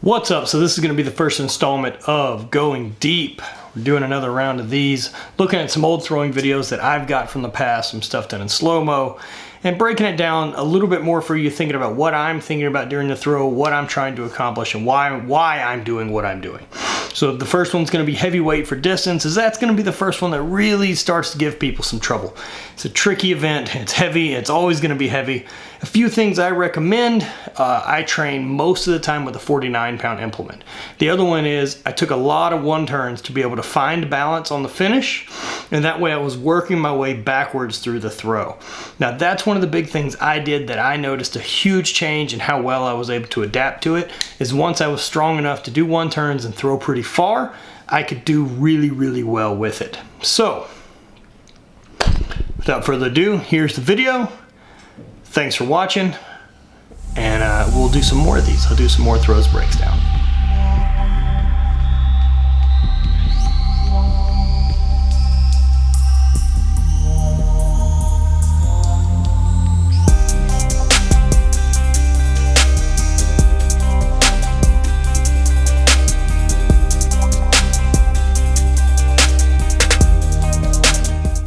What's up? So this is going to be the first installment of Going Deep. We're doing another round of these, looking at some old throwing videos that I've got from the past, some stuff done in slow-mo, and breaking it down a little bit more for you, thinking about what I'm thinking about during the throw, what I'm trying to accomplish, and why I'm doing what I'm doing. So the first one's going to be heavyweight for distance, as that's going to be the first one that really starts to give people some trouble. It's a tricky event, it's heavy, it's always going to be heavy. A few things I recommend, I train most of the time with a 49-pound implement. The other one is I took a lot of one-turns to be able to find balance on the finish, and that way I was working my way backwards through the throw. Now that's one of the big things I did that I noticed a huge change in how well I was able to adapt to it, is once I was strong enough to do one-turns and throw pretty far, I could do really, really well with it. So, without further ado, here's the video. Thanks for watching, and we'll do some more of these. I'll do some more throws breaks down.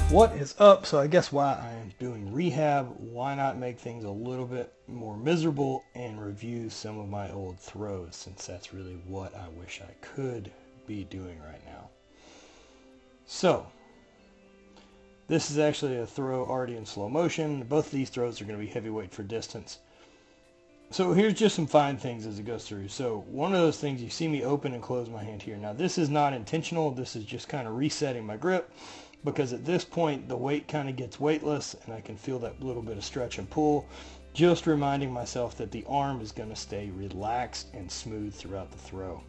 What is up? So I guess why I am doing rehab, why not make things a little bit more miserable and review some of my old throws, since that's really what I wish I could be doing right now. So this is actually a throw already in slow motion. Both of these throws are going to be heavyweight for distance. So here's just some fine things as it goes through. So one of those things, you see me open and close my hand here. Now this is not intentional. This is just kind of resetting my grip, because at this point the weight kind of gets weightless and I can feel that little bit of stretch and pull, just reminding myself that the arm is going to stay relaxed and smooth throughout the throw.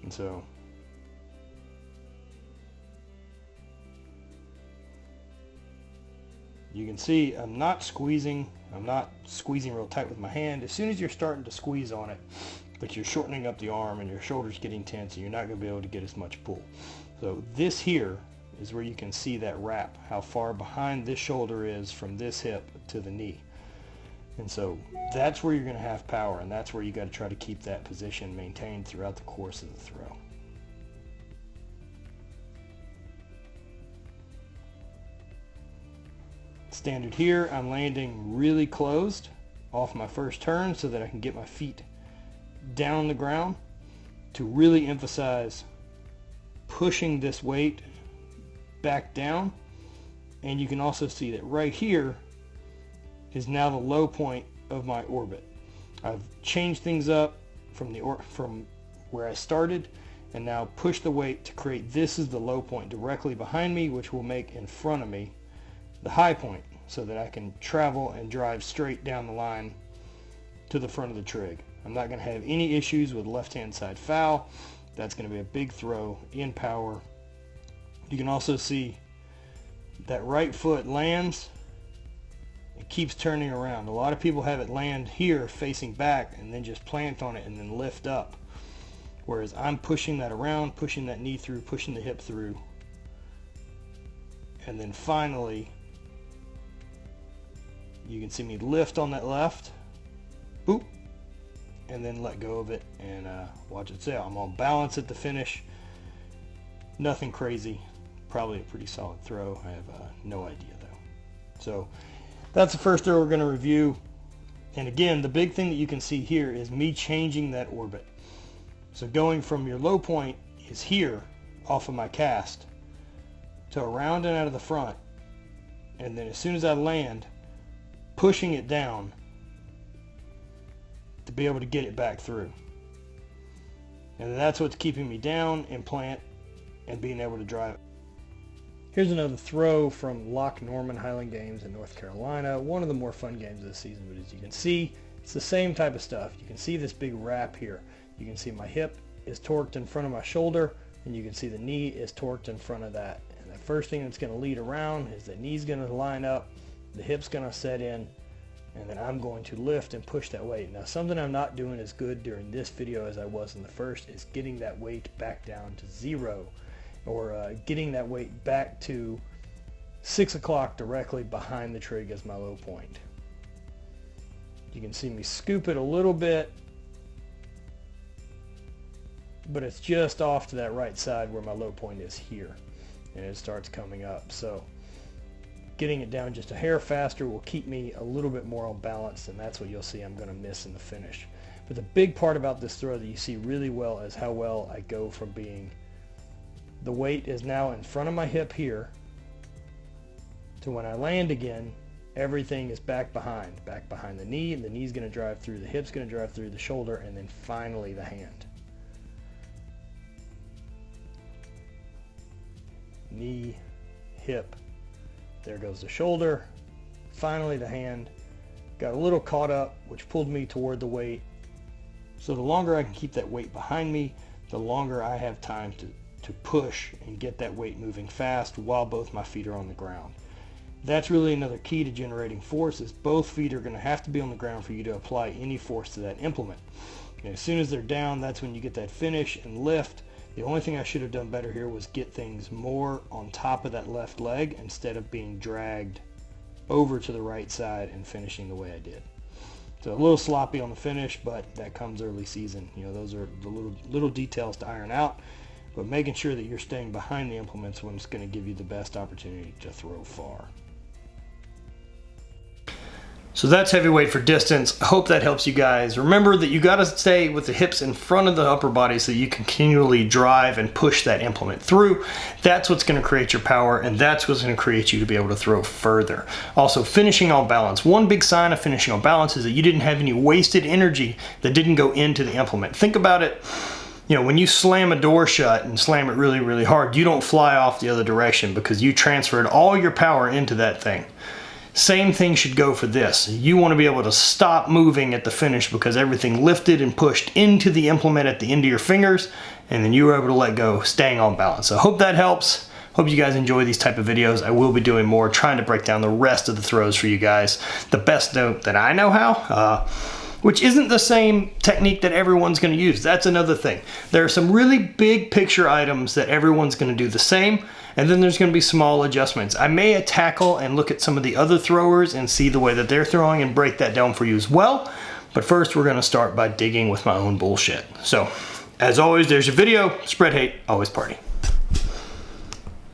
And so you can see I'm not squeezing real tight with my hand. As soon as you're starting to squeeze on it, but you're shortening up the arm and your shoulder's getting tense, and you're not going to be able to get as much pull. So this here is where you can see that wrap, how far behind this shoulder is from this hip to the knee. And so that's where you're going to have power, and that's where you got to try to keep that position maintained throughout the course of the throw. Standard here, I'm landing really closed off my first turn so that I can get my feet down on the ground to really emphasize pushing this weight back down. And you can also see that right here is now the low point of my orbit. I've changed things up from where I started, and now push the weight to create this is the low point directly behind me, which will make in front of me the high point, so that I can travel and drive straight down the line to the front of the trig. I'm not going to have any issues with left-hand side foul. That's going to be a big throw in power. You can also see that right foot lands, it keeps turning around. A lot of people have it land here facing back and then just plant on it and then lift up. Whereas I'm pushing that around, pushing that knee through, pushing the hip through. And then finally, you can see me lift on that left, boop, and then let go of it and watch it sail. I'm on balance at the finish. Nothing crazy. Probably a pretty solid throw. I have no idea though. So that's the first throw we're going to review. And again, the big thing that you can see here is me changing that orbit. So going from your low point is here off of my cast to around and out of the front. And then as soon as I land, pushing it down to be able to get it back through. And that's what's keeping me down and plant and being able to drive. Here's another throw from Loch Norman Highland Games in North Carolina. One of the more fun games of the season, but as you can see, it's the same type of stuff. You can see this big wrap here. You can see my hip is torqued in front of my shoulder, and you can see the knee is torqued in front of that. And the first thing that's going to lead around is the knee's going to line up, the hip's going to set in, and then I'm going to lift and push that weight. Now something I'm not doing as good during this video as I was in the first is getting that weight back down to 0, or getting that weight back to 6 o'clock directly behind the trig as my low point. You can see me scoop it a little bit but it's just off to that right side where my low point is here, and it starts coming up. So getting it down just a hair faster will keep me a little bit more on balance, and that's what you'll see I'm going to miss in the finish. But the big part about this throw that you see really well is how well I go from being, the weight is now in front of my hip here, to when I land again, everything is back behind the knee, and the knee's going to drive through, the hip's going to drive through the shoulder, and then finally the hand. Knee, hip, there goes the shoulder, finally the hand. Got a little caught up, which pulled me toward the weight. So the longer I can keep that weight behind me, the longer I have time to push and get that weight moving fast while both my feet are on the ground. That's really another key to generating force, is both feet are going to have to be on the ground for you to apply any force to that implement. And as soon as they're down, that's when you get that finish and lift. The only thing I should have done better here was get things more on top of that left leg instead of being dragged over to the right side and finishing the way I did. So a little sloppy on the finish, but that comes early season. You know, those are the little details to iron out, but making sure that you're staying behind the implements when it's going to give you the best opportunity to throw far. So that's heavyweight for distance. I hope that helps you guys. Remember that you got to stay with the hips in front of the upper body so you can continually drive and push that implement through. That's what's going to create your power, and that's what's going to create you to be able to throw further. Also, finishing on balance. One big sign of finishing on balance is that you didn't have any wasted energy that didn't go into the implement. Think about it. You know, when you slam a door shut and slam it really, really hard, you don't fly off the other direction because you transferred all your power into that thing. Same thing should go for this. You want to be able to stop moving at the finish because everything lifted and pushed into the implement at the end of your fingers, and then you were able to let go, staying on balance. So I hope that helps. Hope you guys enjoy these type of videos. I will be doing more, trying to break down the rest of the throws for you guys. The best note that I know how, which isn't the same technique that everyone's going to use. That's another thing. There are some really big picture items that everyone's going to do the same, and then there's going to be small adjustments. I may tackle and look at some of the other throwers and see the way that they're throwing and break that down for you as well. But first, we're going to start by digging with my own bullshit. So, as always, there's your video. Spread hate, always party.